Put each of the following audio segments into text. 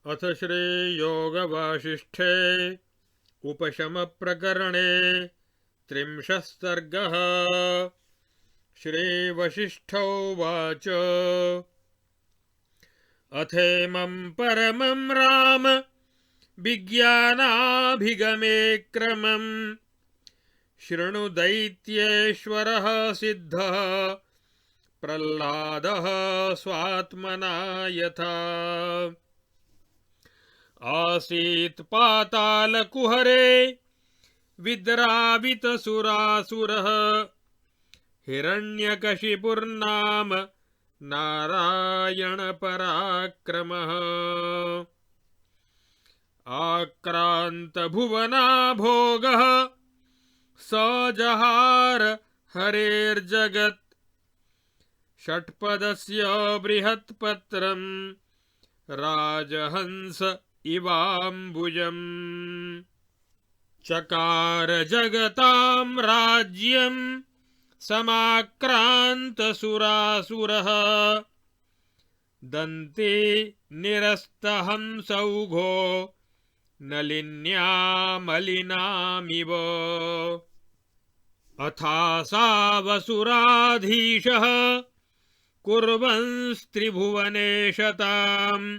अथ श्रीयोगवासिष्ठे उपशमप्रकरणे 30 सर्गः। श्रीवसिष्ठोवाच अथेमं परमं राम विज्ञानाभिगमे क्रमं शृणु दैत्येश्वरः सिद्धः प्रह्लादः स्वात्मना यथा। आसीत् पातालकुहरे विद्रावितसुरासुरः हिरण्यकशिपुर्नाम नारायणपराक्रमः। आक्रान्तभुवनाभोगः स जहार हरेर्जगत् षट्पदस्य बृहत्पत्रम् राजहंस इवाम्बुजम्। चकार जगतां राज्यं समाक्रान्तसुरासुरः दन्ते निरस्तहंसौघो नलिन्यामलिनामिव। अथासावसुराधीशः कुर्वंस्त्रिभुवनेशताम्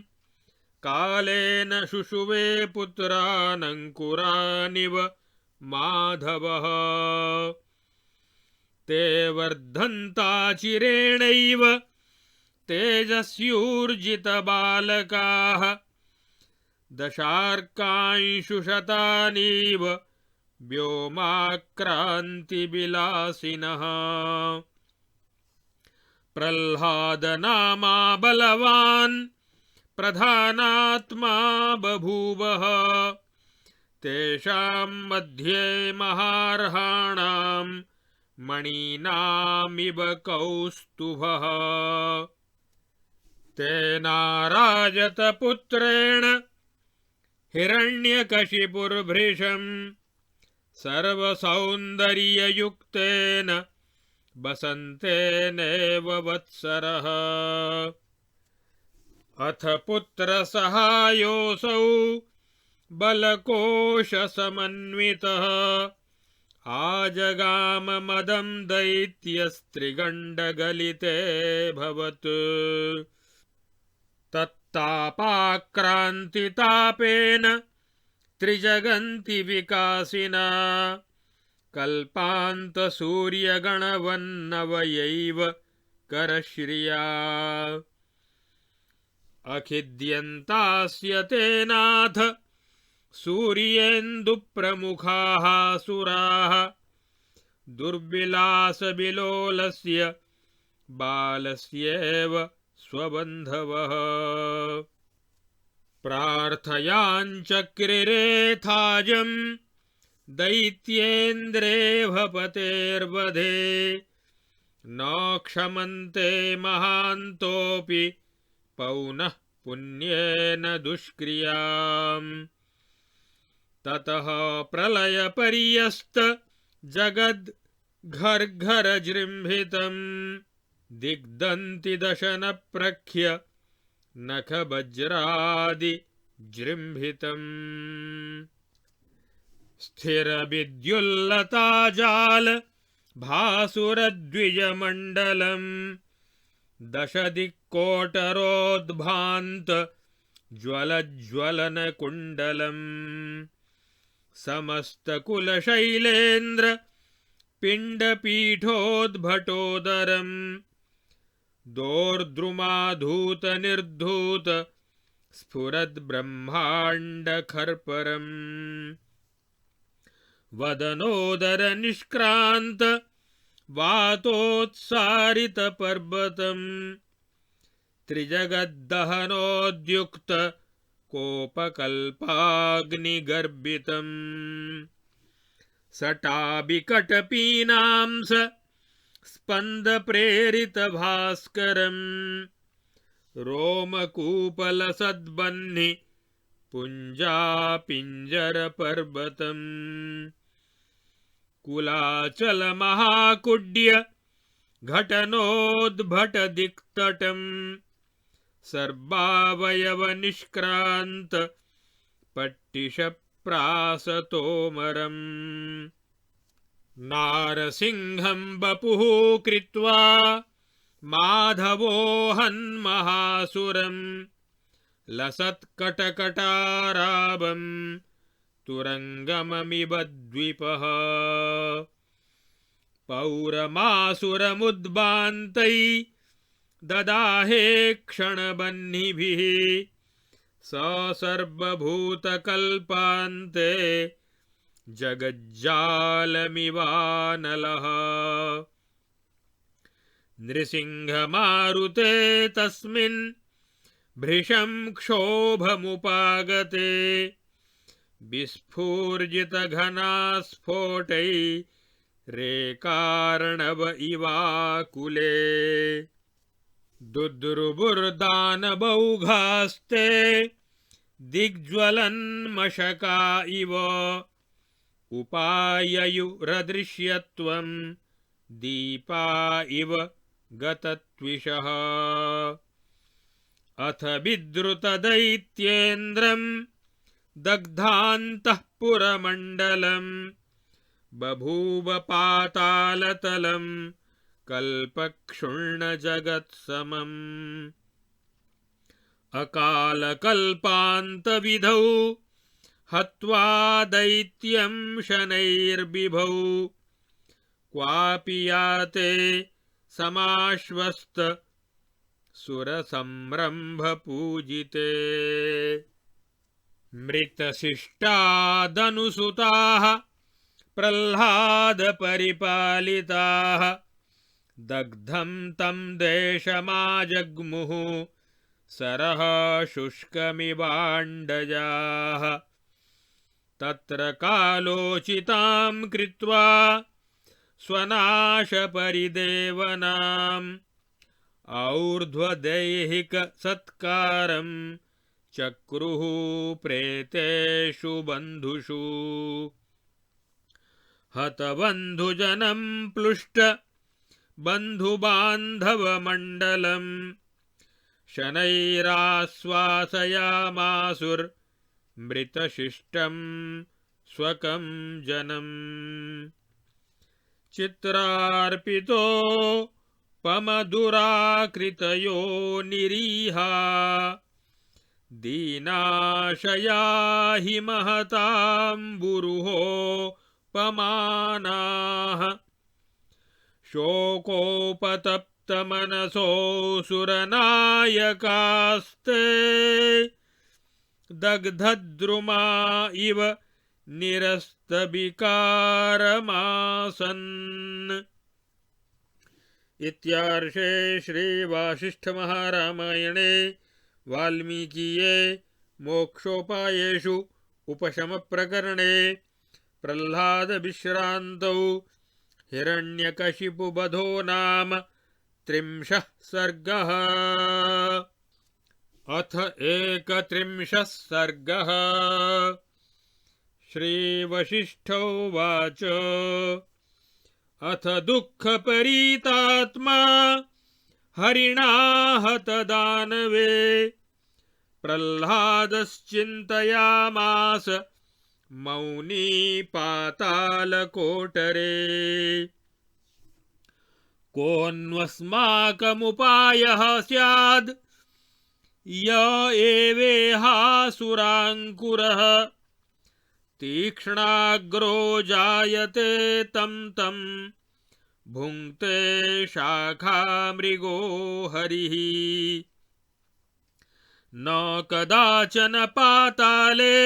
कालेन शुशुवे पुत्रानङ्कुरानिव माधवः। ते वर्धन्ताचिरेणैव तेजस्यूर्जितबालकाः दशार्कांशुशतानीव व्योमाक्रान्तिविलासिनः। प्रह्लादनामा बलवान् प्रधानात्मा बभूवः तेषां मध्ये महार्हाणां मणीनामिव कौस्तुभः। तेनाराजत पुत्रेण हिरण्यकशिपुर्भृशम् सर्वसौन्दर्ययुक्तेन वसन्तेनेव वत्सरः। अथ पुत्रसहायोऽसौ बलकोशसमन्वितः आजगाम मदं दैत्यस्त्रिगण्डगलिते भवत्। तत्तापाक्रान्तितापेन त्रिजगन्ति विकासिना कल्पान्तसूर्यगणवन्नवयैव करश्रिया। अखिद्यन्तास्य तेनाथ सूर्येन्दुप्रमुखाः सुराः दुर्विलासविलोलस्य बालस्येव स्वबन्धवः। प्रार्थयाञ्चक्रिरेथाजं दैत्येन्द्रेभपतेर्वधे न क्षमन्ते महान्तोऽपि पौनः पुण्येन दुष्क्रियाम्। ततः प्रलयपर्यस्त जगद्घर्घरजृम्भितम् दिग्दन्तिदशनप्रख्य नखवज्रादिजृम्भितम्। स्थिरविद्युल्लताजाल भासुरद्विजमण्डलम् दशदिक्कोटरोद्भान्त ज्वलज्वलनकुण्डलम् समस्तकुलशैलेन्द्र पिण्डपीठोद्भटोदरम् दोर्द्रुमाधूतनिर्धूत स्फुरद्ब्रह्माण्डखर्परम्। वदनोदरनिष्क्रान्त वातोत्सारितपर्वतम् त्रिजगद्दहनोद्युक्त कोपकल्पाग्निगर्भितम्। सटाबिकटपीनांस स्पन्दप्रेरितभास्करम् रोमकूपलसद्बह्नि पुञ्जापिञ्जरपर्वतम्। कुलाचलमहाकुड्य घटनोद्भटदिक्तटम् सर्वावयवनिष्क्रान्त पट्टिशप्रासतोमरम् नारसिंहं वपुः कृत्वा माधवो हन्महासुरम् लसत्कटकटारावं तुरङ्गममिव द्विपः पौरमासुरमुद्बान्तै ददाहे क्षणबह्निभिः स सर्वभूतकल्पान्ते जगज्जालमिवानलः नृसिंहमारुते तस्मिन् भृशं क्षोभमुपागते विस्फूर्जितघनास्फोटै रेकार्णव इवाकुले दुद्रुबुर्दानवौघास्ते दिग्ज्वलन्मशका इव उपाययुरदृश्यत्वं दीपा इव गतत्विषः अथ विद्रुतदैत्येन्द्रं दग्धान्तः पुरमण्डलं बभूव पातालतलं कल्पक्षुण्णजगत्समम् अकालकल्पान्तविधौ हत्वा दैत्यं शनैर्बिभौ क्वापि याते समाश्वस्त सुरसम्रम्भपूजिते मृतशिष्टादनुसुताः प्रह्लादपरिपालिताः दग्धं तं देशमाजग्मुः सरः शुष्कमिवाण्डजाः तत्र कालोचितां कृत्वा स्वनाशपरिदेवनाम् और्ध्वदैहिकसत्कारं चक्रुः प्रेतेषु बन्धुषु हतबन्धुजनं प्लुष्ट बन्धुबान्धवमण्डलं शनैराश्वासयामासुर्मृतशिष्टं स्वकं जनम् चित्रार्पितोपमधुराकृतयो निरीहा दीनाशया हि महताम्बुरुहोपमानाः शोकोपतप्तमनसो सुरनायकास्ते दग्धद्रुमा इव निरस्तविकारमासन्। इत्यार्षे श्रीवासिष्ठमहारामायणे वाल्मीकीये मोक्षोपायेषु उपशमप्रकरणे प्रह्लादविश्रान्तौ हिरण्यकशिपुवधो नाम 30 सर्गः। अथ 31 सर्गः। श्रीवसिष्ठोवाच अथ दुःखपरीतात्मा हरिणा हतदानवे प्रह्लादश्चिन्तयामास मौनी पातालकोटरे कोऽन्वस्माकमुपायः स्याद् य एवेहासुराङ्कुरः तीक्ष्णाग्रो जायते तं तं भुङ्क्ते शाखामृगो हरिः न कदाचन पाताले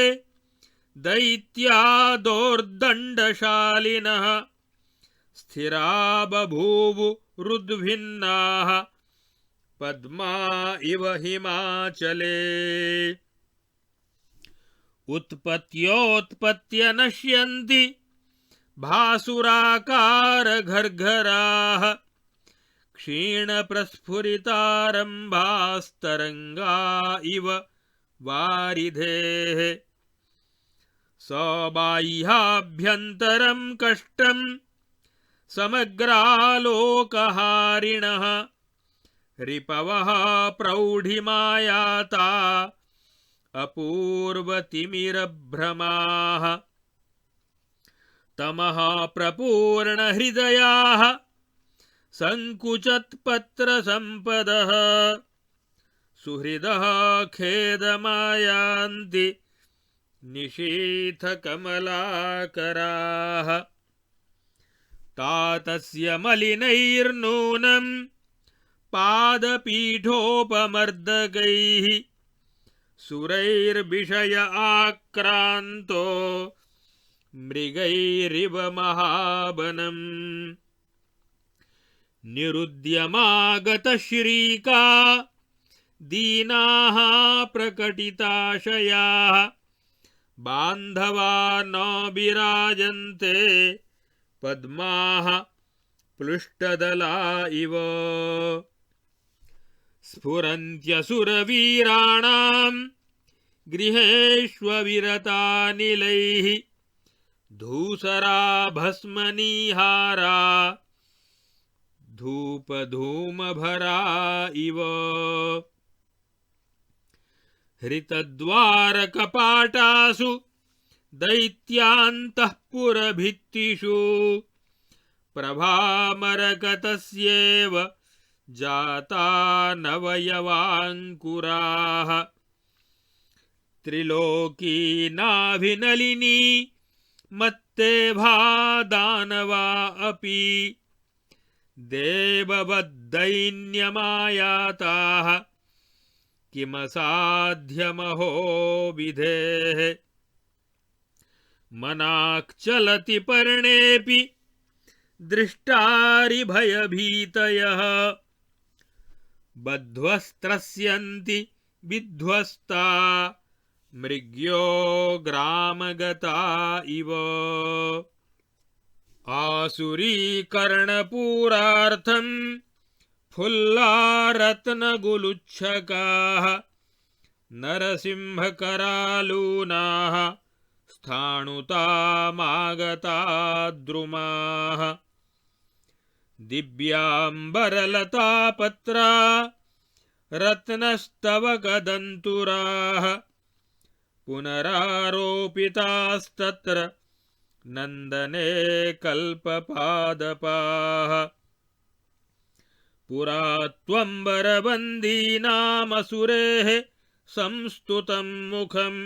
दैत्यादोर्दण्डशालिनः स्थिरा बभूवुरुद्भिन्नाः पद्मा इव हिमाचले उत्पत्योत्पत्य नश्यन्ति भासुराकारघर्घराः क्षीणप्रस्फुरितारम्भास्तरङ्गा इव वारिधेः सबाह्याभ्यन्तरं कष्टं समग्रालोकहारिणः रिपवः प्रौढिमायाता अपूर्वतिमिरभ्रमाः तमः प्रपूर्णहृदयाः संकुचत्पत्रसम्पदः सुहृदः खेदमायान्ति निशीथकमलाकराः तातस्य मलिनैर्नूनं पादपीठोपमर्दकैः सुरैर्विषय आक्रान्तो मृगैरिव महाबलम् निरुद्यमागतश्रीका दीनाः प्रकटिताशयाः बान्धवा न विराजन्ते पद्माः प्लुष्टदला इव स्फुरन्त्यसुरवीराणां गृहेष्वविरतानिलैः धूसरा भस्मनीहारा धूपधूमभरा इव हृतद्वारकपाटासु दैत्यान्तःपुरभित्तिषु प्रभामरकतस्येव जाता नवयवाङ्कुराः त्रिलोकी नाभिनलिनी मत्तेभा दानवा अपि देववद्दैन्यमायाताः किमसाध्यमहो विधेः मनाक्चलति पर्णेऽपि दृष्टारिभयभीतयः बध्वस्त्रस्यन्ति विध्वस्ता मृग्यो ग्रामगता इव आसुरीकर्णपूरार्थं फुल्लारत्नगुलुच्छकाः नरसिंहकरालूनाः स्थाणुतामागता द्रुमाः दिव्याम्बरलतापत्रा रत्नस्तवकदन्तुराः पुनरारोपितास्तत्र नन्दने कल्पपादपाः पुरा त्वम्बरबन्दीनामसुरेः संस्तुतं मुखम्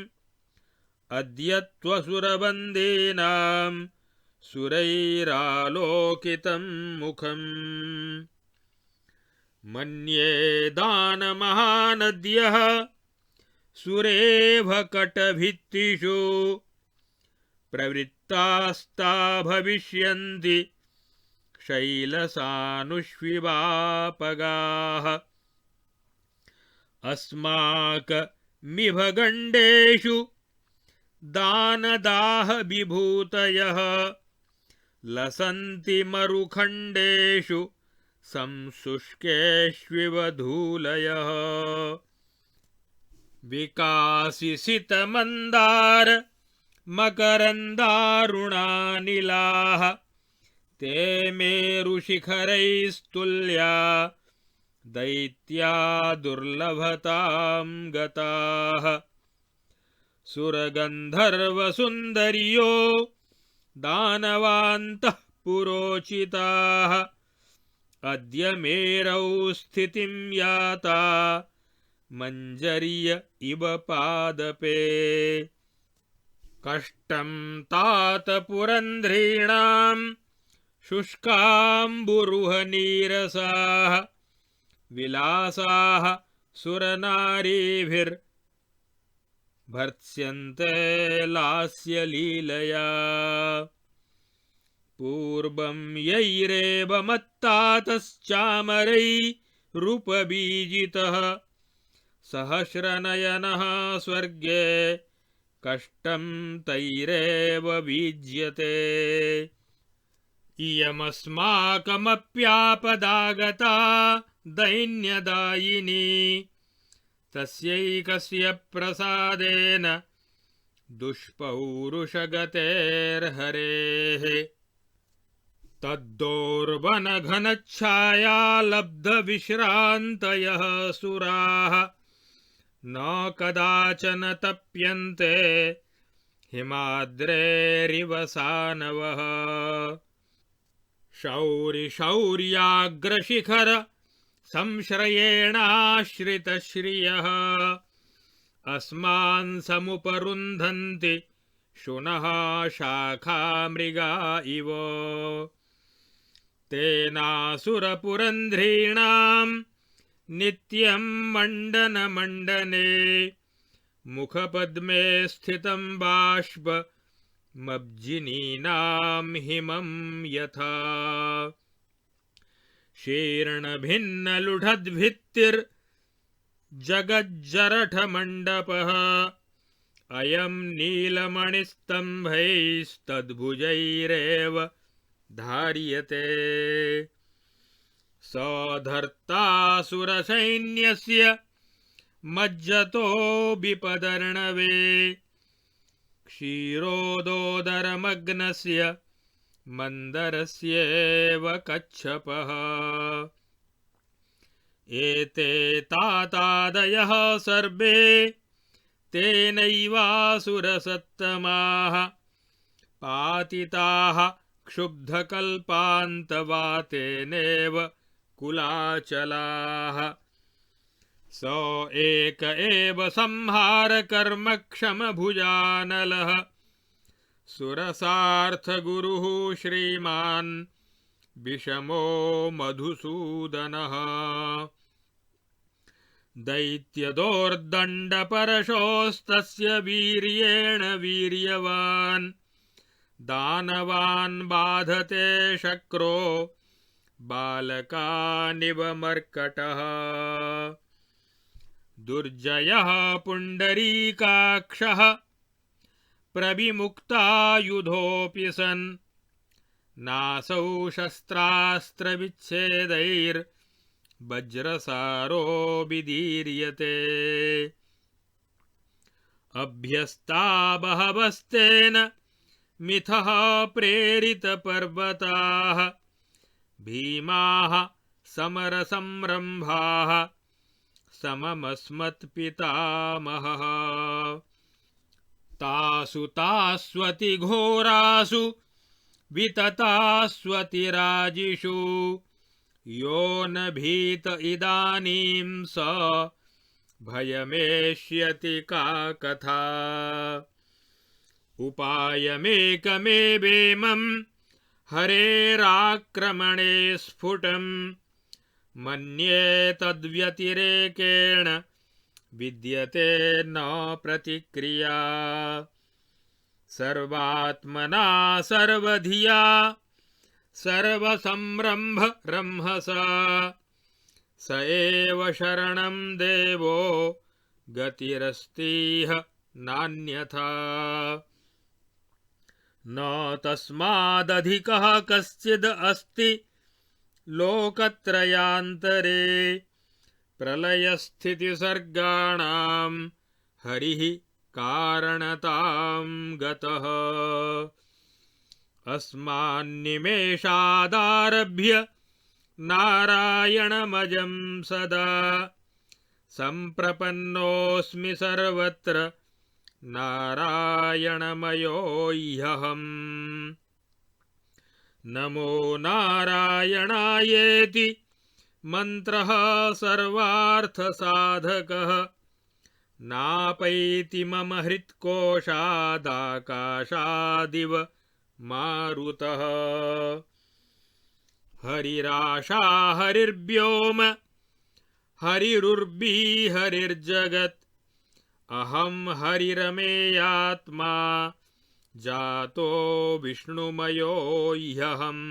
अद्य त्वसुरबन्दीनां सुरैरालोकितं मुखम् मन्ये दानमहानद्यः सुरेभकटभित्तिषु प्रवृत्तास्ता भविष्यन्ति शैलसानुष्विवापगाः अस्माकमिभगण्डेषु दानदाह विभूतयः लसन्ति मरुखण्डेषु संशुष्केष्विव धूलयः विकासिसितमन्दार मकरन्दारुणानिलाः ते मेरुशिखरैस्तुल्या दैत्या दुर्लभतां गताः सुरगन्धर्वसुन्दर्यो दानवान्तः पुरोचिताः अद्य मेरौ स्थितिं याता मञ्जर्य इव पादपे कष्टं तात पुरन्ध्रीणां शुष्काम्बुरुहनीरसाः विलासाः सुरनारीभिर्भर्त्स्यन्ते लास्यलीलया पूर्वं यैरेव मत्तातश्चामरैरुपबीजितः सहस्रनयनः स्वर्गे कष्टं तैरेव बीज्यते इयमस्माकमप्यापदागता दैन्यदायिनी तस्यैकस्य प्रसादेन दुष्पौरुषगतेर्हरेः तद्दोर्वनघनच्छाया लब्धविश्रान्तयः सुराः न कदाचन तप्यन्ते हिमाद्रेरिव सानवः शौरिशौर्याग्रशिखर संश्रयेणाश्रितश्रियः अस्मान् समुपरुन्धन्ति शुनः शाखामृगा इव तेनासुरपुरन्ध्रीणां नित्यं मण्डनमण्डने मुखपद्मे स्थितं बाष्पमब्जिनीनां हिमं यथा शीर्णभिन्नलुढद्भित्तिर्जगज्जरठमण्डपः अयं नीलमणिस्तम्भैस्तद्भुजैरेव धार्यते सधर्तासुरसैन्यस्य मज्जतो विपदर्णवे क्षीरोदोदरमग्नस्य मन्दरस्येव कच्छपः एते तातादयः सर्वे तेनैवासुरसत्तमाः पातिताः क्षुब्धकल्पान्तवातेनेव कुलाचलाः स एक एव संहारकर्मक्षमभुजानलः सुरसार्थगुरुः श्रीमान् विषमो मधुसूदनः दैत्यदोर्दण्डपरशोस्तस्य वीर्येण वीर्यवान् दानवान् बाधते शक्रो बालकानिव मर्कटः दुर्जयः पुण्डरीकाक्षः प्रविमुक्तायुधोऽपि सन् नासौ शस्त्रास्त्रविच्छेदैर्वज्रसारो विदीर्यते अभ्यस्ता बहवस्तेन मिथः प्रेरितपर्वताः भीमाः समरसंरम्भाः सममस्मत्पितामहः तासु तास्वतिघोरासु विततास्वतिराजिषु यो न भीत इदानीं स भयमेष्यति का कथा उपायमेकमेवेमं हरेराक्रमणे स्फुटं मन्ये तद्व्यतिरेकेण विद्यते न प्रतिक्रिया सर्वात्मना सर्वधिया सर्वसंरम्भ रंहसा स एव शरणं देवो गतिरस्तीह नान्यथा न तस्मादधिकः कश्चिद् अस्ति लोकत्रयान्तरे प्रलयस्थितिसर्गाणां हरिः कारणतां गतः अस्मान्निमेषादारभ्य नारायणमजं सदा सम्प्रपन्नोऽस्मि सर्वत्र नारायणमयो ह्यहम् नमो नारायणायेति मन्त्रः सर्वार्थसाधकः नापैति मम हृत्कोशादाकाशादिव मारुतः हरिराशा हरिर्व्योम हरिरुर्वी हरिर्जगत् अहं हरिरमेयात्मा जातो विष्णुमयो ह्यहम्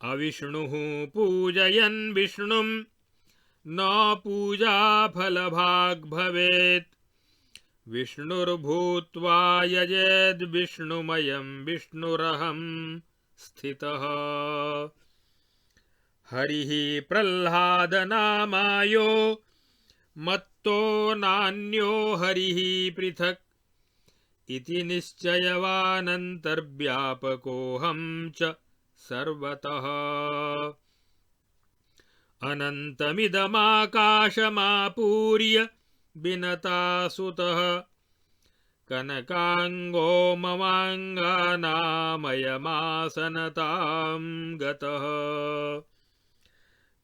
अविष्णुः पूजयन् विष्णुं न पूजाफलभाग् भवेत् विष्णुर्भूत्वा यजेद् विष्णुमयं विष्णुरहं स्थितः हरिः प्रह्लादनामायो मत्तो नान्यो हरिः पृथक् इति निश्चयवानन्तर्व्यापकोऽहं च सर्वतः अनन्तमिदमाकाशमापूर्य विनतासुतः कनकाङ्गो ममाङ्गानामयमासनतां गतः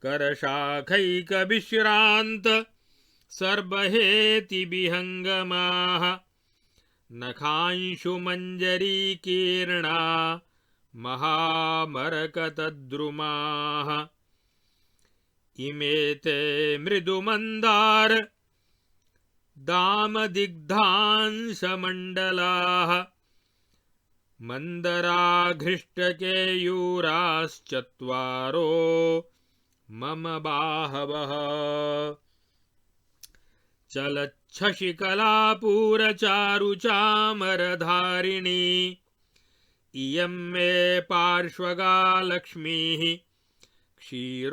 करशाखैकविश्रान्त सर्वहेति विहङ्गमाः नखांशुमञ्जरीकीर्णा महामरकतद्रुमाः इमे ते मृदुमन्दार दामदिग्धांशमण्डलाः मन्दराघृष्टकेयूराश्चत्वारो मम बाहवः चलच्छशिकलापूरचारुचामरधारिणी इयं मे पार्श्वगा लक्ष्मीः क्षीरोदकुहरोत्थिता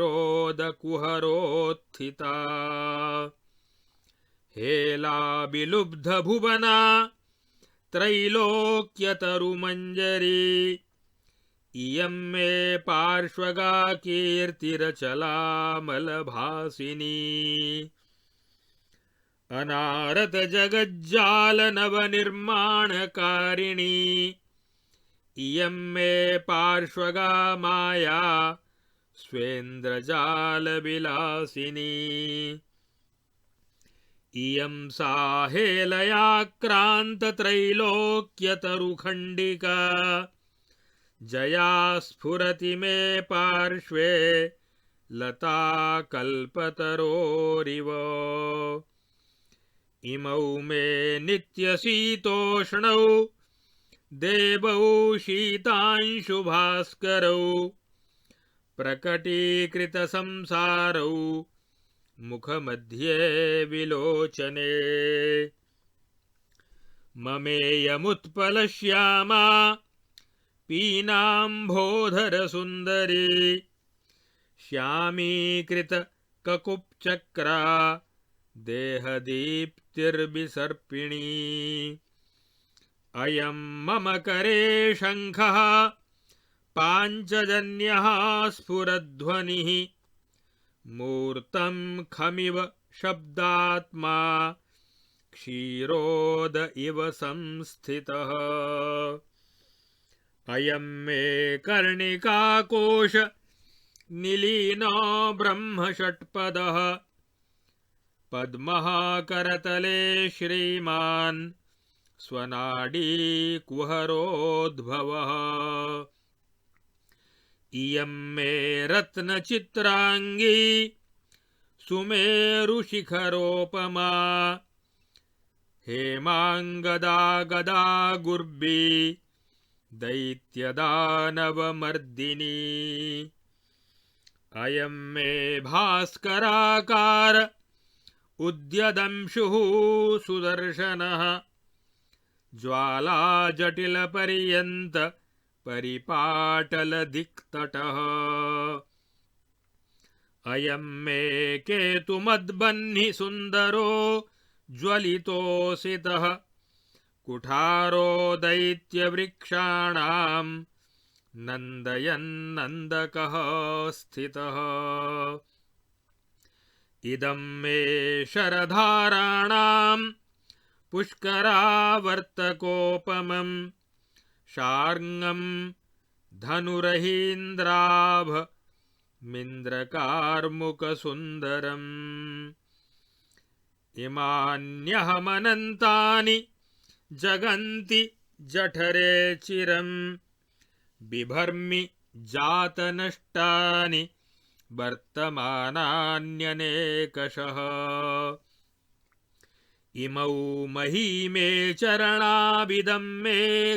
हेलाविलुब्धभुवना त्रैलोक्यतरुमञ्जरी इयं मे पार्श्वगा कीर्तिरचलामलभासिनी अनारतजगज्जालनवनिर्माणकारिणी इयं मे पार्श्वगा माया स्वेन्द्रजालविलासिनी इयं सा हेलयाक्रान्तत्रैलोक्यतरुखण्डिका जया स्फुरति मे पार्श्वे लता कल्पतरोरिव इमौ मे नित्यशीतोष्णौ देवौ शीतांशुभास्करौ प्रकटीकृतसंसारौ मुखमध्ये विलोचने ममेयमुत्पलश्यामा पीनाम्भोधरसुन्दरी श्यामीकृतककुब्चक्रा देहदीप्तिर्विसर्पिणी अयं मम करे शङ्खः पाञ्चजन्यः स्फुरध्वनिः मूर्तं खमिव शब्दात्मा क्षीरोद इव संस्थितः अयं मे कर्णिकाकोश निलीनो ब्रह्मषट्पदः पद्मः करतले श्रीमान् स्वनाडीकुहरोद्भवः इयं मे रत्नचित्राङ्गी सुमेरुशिखरोपमा हेमाङ्गदा गदा गुर्बी दैत्यदानवमर्दिनी अयं मे भास्कराकार उद्यदंशुः सुदर्शनः ज्वालाजटिलपर्यन्त परिपाटलदिक्तटः अयं मे केतुमद्बह्निः सुन्दरो ज्वलितोऽसितः कुठारो दैत्यवृक्षाणां नन्दयन्नन्दकः स्थितः इदं मे शरधाराणां पुष्करावर्तकोपमं शार्ङ्गं धनुरहीन्द्राभमिन्द्रकार्मुकसुन्दरम् इमान्यहमनन्तानि जगन्ति जठरे चिरं बिभर्मि जातनष्टानि वर्तमानान्यनेकशः इमौ महीमे चरणाविदं मे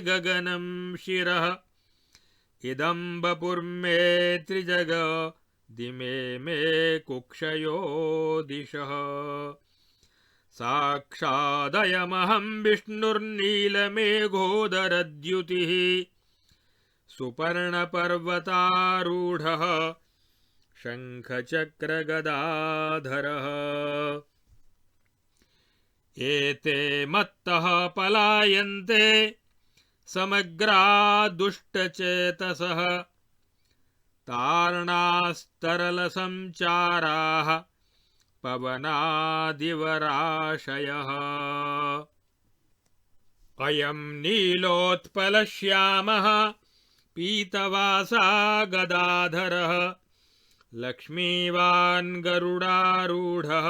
गगनं शिरः इदं वपुर्मे त्रिजगदिमे मे कुक्षयो दिशः साक्षादयमहं विष्णुर्नीलमेघोदरद्युतिः सुपर्णपर्वतारूढः शङ्खचक्रगदाधरः एते मत्तः पलायन्ते समग्रा दुष्टचेतसः तार्णास्तरलसञ्चाराः पवनादिवराशयः अयं नीलोत्पलश्यामः पीतवासा गदाधरः लक्ष्मीवान् गरुडारूढः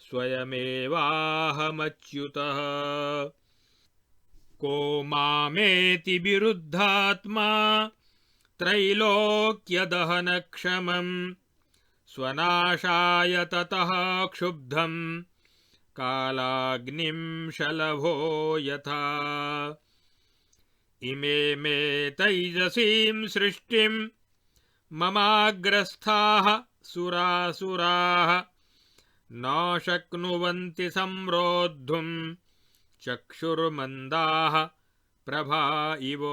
स्वयमेवाहमच्युतः को मामेति विरुद्धात्मा त्रैलोक्यदहनक्षमम् स्वनाशाय ततः क्षुब्धम् कालाग्निं शलभो यथा इमे मे तैजसीं सृष्टिं ममाग्रस्थाः सुरासुराः न शक्नुवन्ति संरोद्धुं चक्षुर्मन्दाः प्रभा इव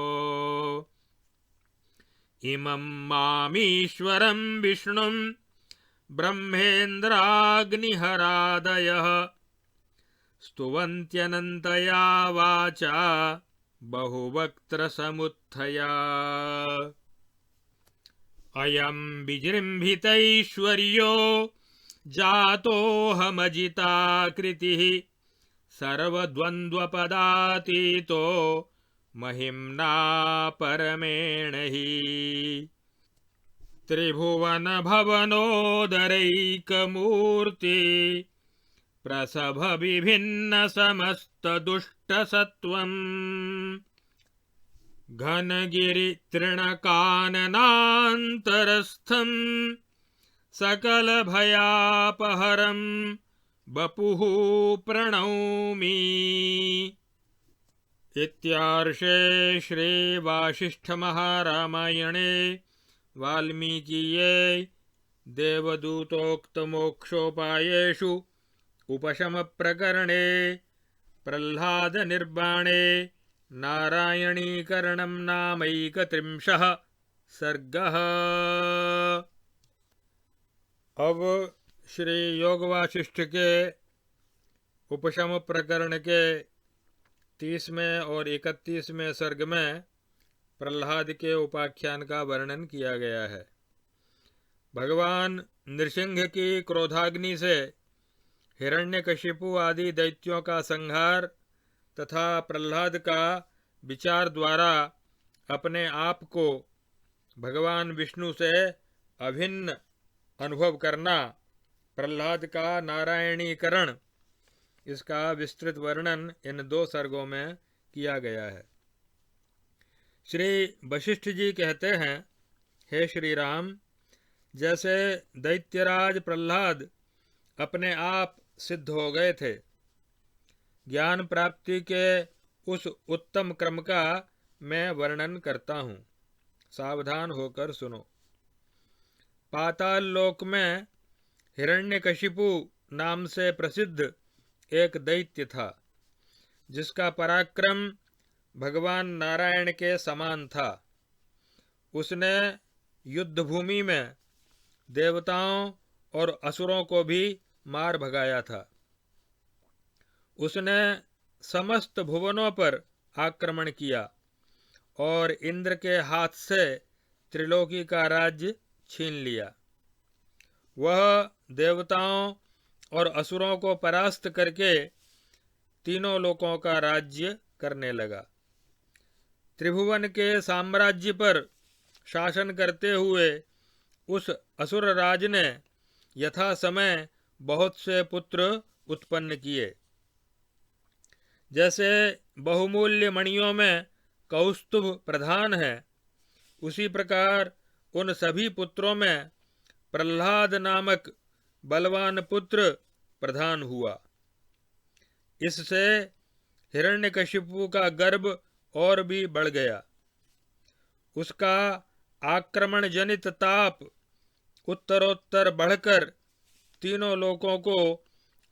इमं मामीश्वरं विष्णुं ब्रह्मेन्द्राग्निहरादयः स्तुवन्त्यनन्तया वाचा बहुवक्त्रसमुत्थया अयं विजृम्भितैश्वर्यो जातोऽहमजिताकृतिः सर्वद्वन्द्वपदातीतो महिम्ना परमेण हि त्रिभुवनभवनोदरैकमूर्ति प्रसभविभिन्नसमस्तदुष्टसत्त्वम् घनगिरितृणकाननान्तरस्थं सकलभयापहरं वपुः प्रणौमि। इत्यार्षे श्रीवासिष्ठमहारामायणे वाल्मीकीये देवदूतोक्तमोक्षोपायेषु उपशमप्रकरणे प्रह्लादनिर्वाणे नारायणीकरणं नामैकत्रिंशः सर्गः। अब श्री योग वासिष्ठ के उपशम प्रकरण के 30वें और 31वें सर्ग में प्रह्लाद के उपाख्यान का वर्णन किया गया है। भगवान नृसिंह की क्रोधाग्नि से हिरण्यकशिपु आदि दैत्यों का संहार तथा प्रह्लाद का विचार द्वारा अपने आप को भगवान विष्णु से अभिन्न अनुभव करना, प्रह्लाद का नारायणीकरण, इसका विस्तृत वर्णन इन 2 सर्गों में किया गया है। श्री वशिष्ठ जी कहते हैं, हे श्री राम, जैसे दैत्यराज प्रह्लाद अपने आप सिद्ध हो गए थे, ज्ञान प्राप्ति के उस उत्तम क्रम का मैं वर्णन करता हूँ, सावधान होकर सुनो। पाताल लोक में हिरण्यकशिपु नाम से प्रसिद्ध एक दैत्य था, जिसका पराक्रम भगवान नारायण के समान था। उसने युद्धभूमि में देवताओं और असुरों को भी मार भगाया था। उसने समस्त भुवनों पर आक्रमण किया और इंद्र के हाथ से त्रिलोकी का राज्य छीन लिया। वह देवताओं और असुरों को परास्त करके तीनों लोकों का राज्य करने लगा। त्रिभुवन के साम्राज्य पर शासन करते हुए उस असुर राज ने यथा समय बहुत से पुत्र उत्पन्न किए। जैसे बहुमूल्य मणियों में कौस्तुभ प्रधान है, उसी प्रकार उन सभी पुत्रों में प्रह्लाद नामक बलवान पुत्र प्रधान हुआ। इससे हिरण्यकशिपु का गर्व और भी बढ़ गया। उसका आक्रमण जनित ताप उत्तरोत्तर बढ़कर तीनों लोकों को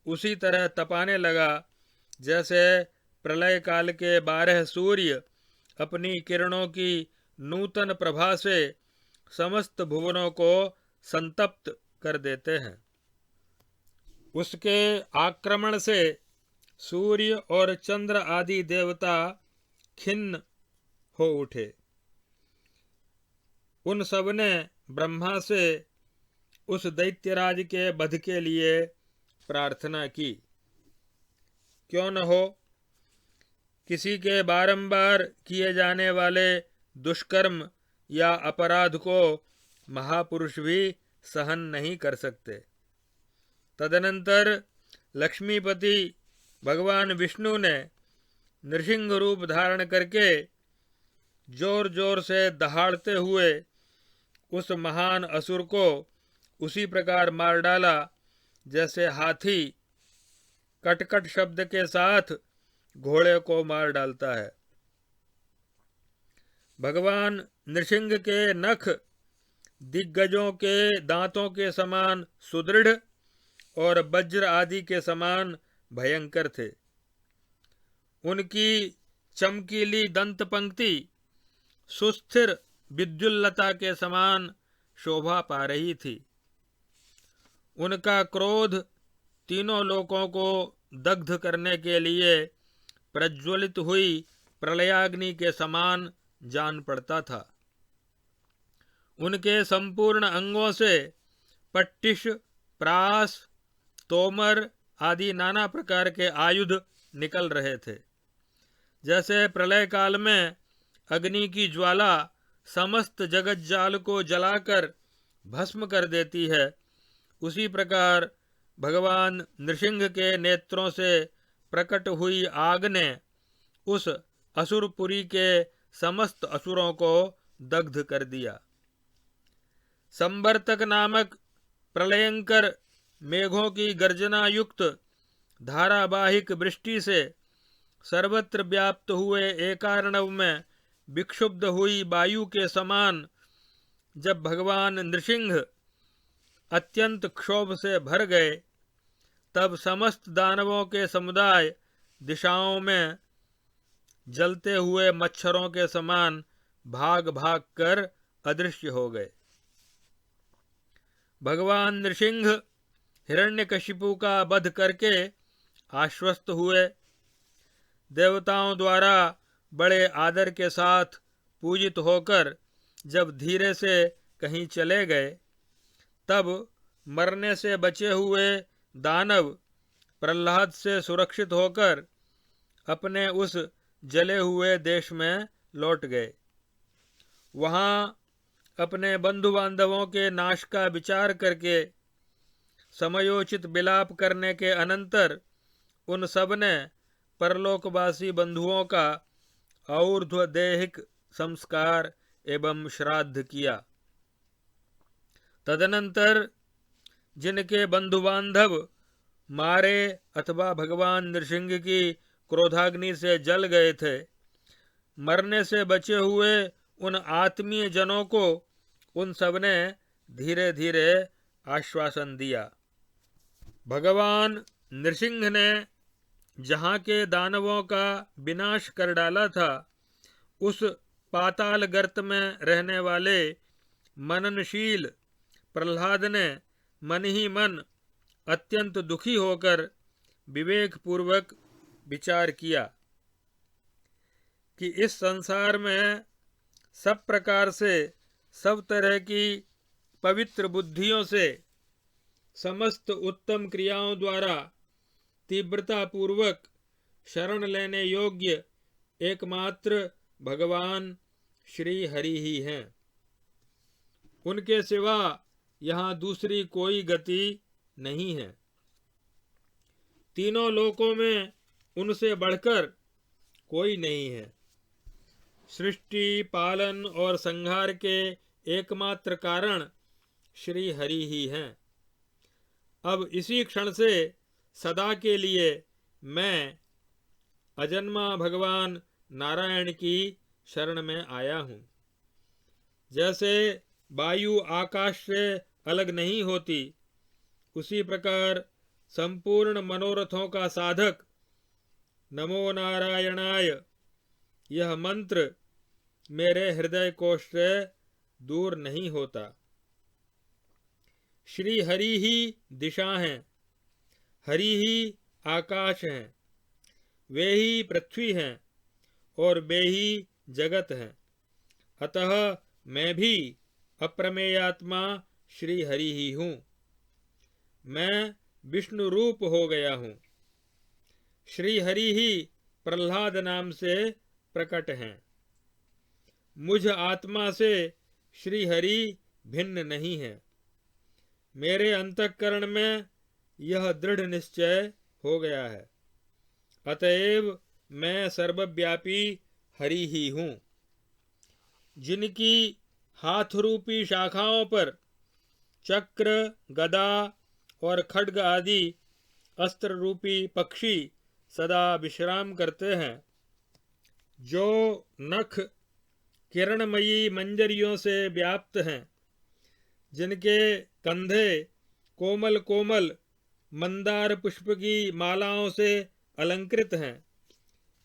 उसी तरह तपाने लगा, जैसे प्रलय काल के 12 सूर्य अपनी किरणों की नूतन प्रभा से समस्त भुवनों को संतप्त कर देते हैं। उसके आक्रमण से सूर्य और चंद्र आदि देवता खिन्न हो उठे। उन सब ने ब्रह्मा से उस दैत्यराज के वध के लिए प्रार्थना की। क्यों न हो, किसी के बारंबार किए जाने वाले दुष्कर्म या अपराध को महापुरुष भी सहन नहीं कर सकते। तदनंतर लक्ष्मीपति भगवान विष्णु ने नृसिंह रूप धारण करके जोर जोर से दहाड़ते हुए उस महान असुर को उसी प्रकार मार डाला जैसे हाथी कटकट शब्द के साथ घोड़े को मार डालता है। भगवान नृसिंह के नख दिग्गजों के दांतों के समान सुदृढ़ और वज्र आदि के समान भयंकर थे। उनकी चमकीली दंत पंक्ति सुस्थिर विद्युल्लता के समान शोभा पा रही थी। उनका क्रोध तीनों लोकों को दग्ध करने के लिए प्रज्वलित हुई प्रलयाग्नि के समान जान पड़ता था। उनके संपूर्ण अंगों से पट्टिश, प्रास, तोमर आदि नाना प्रकार के आयुध निकल रहे थे। जैसे प्रलय काल में अग्नि की ज्वाला समस्त जगत जाल को जलाकर भस्म कर देती है, उसी प्रकार भगवान नृसिंह के नेत्रों से प्रकट हुई आग ने उस असुरपुरी के समस्त असुरों को दग्ध कर दिया। संवर्तक नामक प्रलयंकर मेघों की गर्जना युक्त धारावाहिक वृष्टि से सर्वत्र व्याप्त हुए एकार्णव में विक्षुब्ध हुई वायु के समान जब भगवान नृसिंह अत्यंत क्षोभ से भर गए, तब समस्त दानवों के समुदाय दिशाओं में जलते हुए मच्छरों के समान भाग भाग कर अदृश्य हो गए। भगवान नृसिंह हिरण्यकशिपु का वध करके आश्वस्त हुए। देवताओं द्वारा बड़े आदर के साथ पूजित होकर जब धीरे से कहीं चले गए, तब मरने से बचे हुए दानव प्रहलाद से सुरक्षित होकर अपने उस जले हुए देश में लौट गए। वहाँ अपने बंधु बांधवों के नाश का विचार करके समयोचित विलाप करने के अनंतर उन सब ने परलोकवासी बंधुओं का और्ध्व दैहिक संस्कार एवं श्राद्ध किया। तदनंतर जिनके बंधु बांधव मारे अथवा भगवान नृसिंह की क्रोधाग्नि से जल गए थे, मरने से बचे हुए उन आत्मीय जनों को उन सब ने धीरे धीरे आश्वासन दिया। भगवान नृसिंह ने जहाँ के दानवों का विनाश कर डाला था, उस पाताल गर्त में रहने वाले मननशील प्रहलाद ने मन ही मन अत्यंत दुखी होकर विवेक पूर्वक विचार किया कि इस संसार में सब प्रकार से सब तरह की पवित्र बुद्धियों से समस्त उत्तम क्रियाओं द्वारा तीव्रता पूर्वक शरण लेने योग्य एकमात्र भगवान श्री हरि ही हैं। उनके सिवा यहाँ दूसरी कोई गति नहीं है। तीनों लोकों में उनसे बढ़कर कोई नहीं है। सृष्टि, पालन और संहार के एकमात्र कारण श्री हरि ही हैं। अब इसी क्षण से सदा के लिए मैं अजन्मा भगवान नारायण की शरण में आया हूँ। जैसे वायु आकाश से अलग नहीं होती, उसी प्रकार संपूर्ण मनोरथों का साधक नमो नारायणाय यह मंत्र मेरे हृदय कोश से दूर नहीं होता। श्री हरि ही दिशा हैं, हरि ही आकाश हैं, वे ही पृथ्वी हैं और वे ही जगत हैं। अतः मैं भी अप्रमेयात्मा श्री हरि ही हूँ। मैं विष्णु रूप हो गया हूँ। श्री हरि ही प्रहलाद नाम से प्रकट हैं। मुझ आत्मा से श्री हरि भिन्न नहीं है। मेरे अंतःकरण में यह दृढ़ निश्चय हो गया है। अतएव मैं सर्वव्यापी हरि ही हूँ। जिनकी हाथ रूपी शाखाओं पर चक्र, गदा और खड्ग आदि अस्त्र रूपी पक्षी सदा विश्राम करते हैं, जो नख किरणमयी मंजरियों से व्याप्त हैं, जिनके कंधे कोमल कोमल मंदार पुष्प की मालाओं से अलंकृत हैं,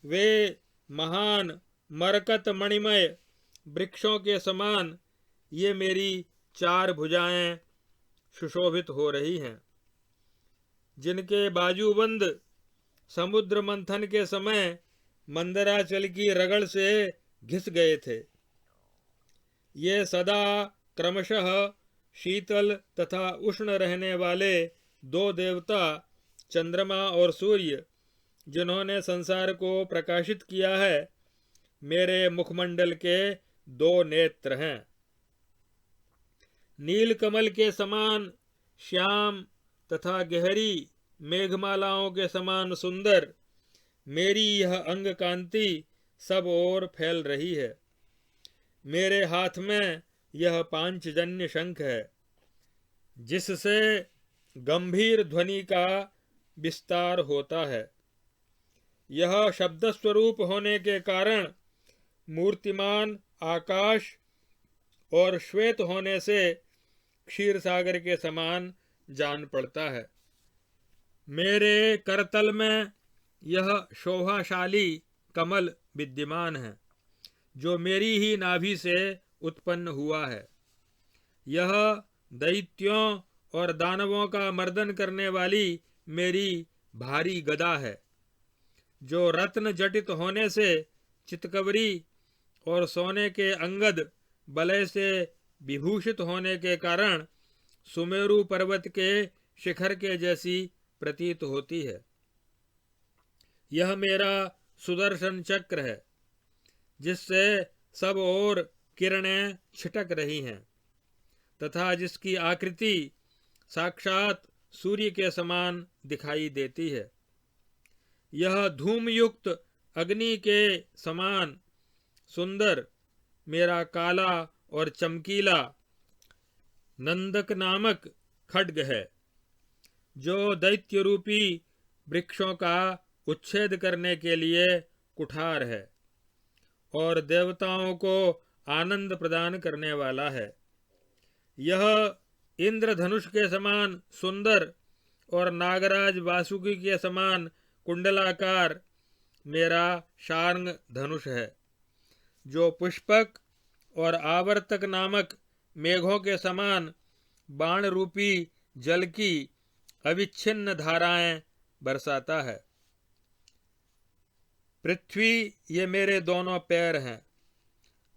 वे महान मरकत मणिमय वृक्षों के समान ये मेरी 4 भुजाएं सुशोभित हो रही हैं, जिनके बाजूबंद समुद्र मंथन के समय मंदराचल की रगड़ से घिस गए थे। ये सदा क्रमशः शीतल तथा उष्ण रहने वाले 2 देवता चंद्रमा और सूर्य, जिन्होंने संसार को प्रकाशित किया है, मेरे मुखमंडल के 2 नेत्र हैं। नीलकमल के समान श्याम तथा गहरी मेघमालाओं के समान सुंदर मेरी यह अंग कांति सब ओर फैल रही है। मेरे हाथ में यह पांचजन्य शंख है, जिससे गंभीर ध्वनि का विस्तार होता है। यह शब्द स्वरूप होने के कारण मूर्तिमान आकाश और श्वेत होने से क्षीर सागर के समान जान पड़ता है। मेरे करतल में यह शोभाशाली कमल विद्यमान है, जो मेरी ही नाभि से उत्पन्न हुआ है। यह दैत्यों और दानवों का मर्दन करने वाली मेरी भारी गदा है, जो रत्न जटित होने से चितकबरी और सोने के अंगद बलय से विभूषित होने के कारण सुमेरु पर्वत के शिखर के जैसी प्रतीत होती है। यह मेरा सुदर्शन चक्र है, जिससे सब ओर किरणें छिटक रही हैं तथा जिसकी आकृति साक्षात सूर्य के समान दिखाई देती है। यह धूमयुक्त अग्नि के समान सुंदर मेरा काला और चमकीला नंदक नामक खड्ग है, जो दैत्य रूपी वृक्षों का उच्छेद करने के लिए कुठार है और देवताओं को आनंद प्रदान करने वाला है। यह इंद्रधनुष के समान सुंदर और नागराज वासुकी के समान कुंडलाकार मेरा शार्ंग धनुष है, जो पुष्पक और आवर्तक नामक मेघों के समान बाण रूपी जल की अविच्छिन्न धाराएं बरसाता है। पृथ्वी ये मेरे दोनों पैर हैं,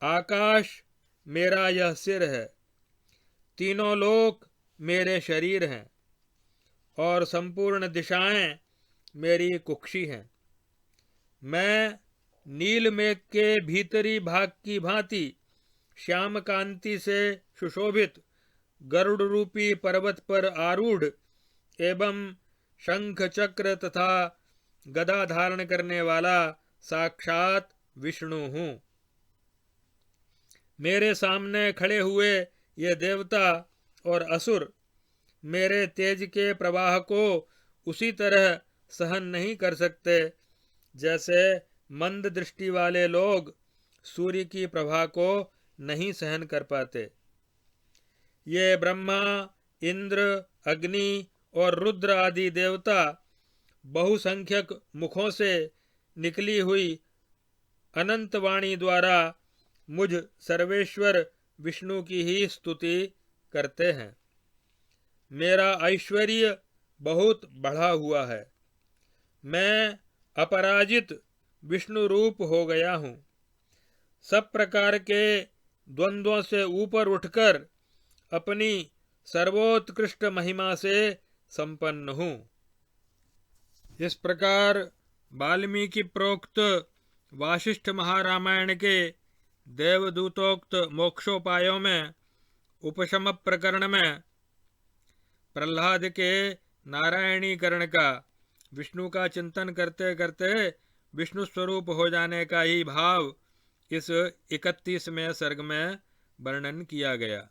आकाश मेरा यह सिर है, तीनों लोक मेरे शरीर हैं और संपूर्ण दिशाएं मेरी कुक्षी हैं। मैं नील मेघ के भीतरी भाग की भांति श्याम कांति से सुशोभित गरुड़ रूपी पर्वत पर आरूढ़ एवं शंख चक्र तथा गदा धारण करने वाला साक्षात विष्णु हूँ। मेरे सामने खड़े हुए ये देवता और असुर मेरे तेज के प्रवाह को उसी तरह सहन नहीं कर सकते, जैसे मंद दृष्टि वाले लोग सूर्य की प्रभा को नहीं सहन कर पाते। ये ब्रह्मा, इंद्र, अग्नि और रुद्र आदि देवता बहुसंख्यक मुखों से निकली हुई अनंत वाणी द्वारा मुझ सर्वेश्वर विष्णु की ही स्तुति करते हैं। मेरा ऐश्वर्य बहुत बढ़ा हुआ है। मैं अपराजित विष्णु रूप हो गया हूँ। सब प्रकार के द्वंद्वों से ऊपर उठकर अपनी सर्वोत्कृष्ट महिमा से संपन्न हूँ। इस प्रकार वाल्मीकि प्रोक्त वासिष्ठ महारामायण के देवदूतोक्त मोक्षोपायों में उपशम प्रकरण में प्रहलाद के नारायणीकरण का, विष्णु का चिंतन करते करते विष्णु स्वरूप हो जाने का ही भाव इस 31वें सर्ग में वर्णन किया गया।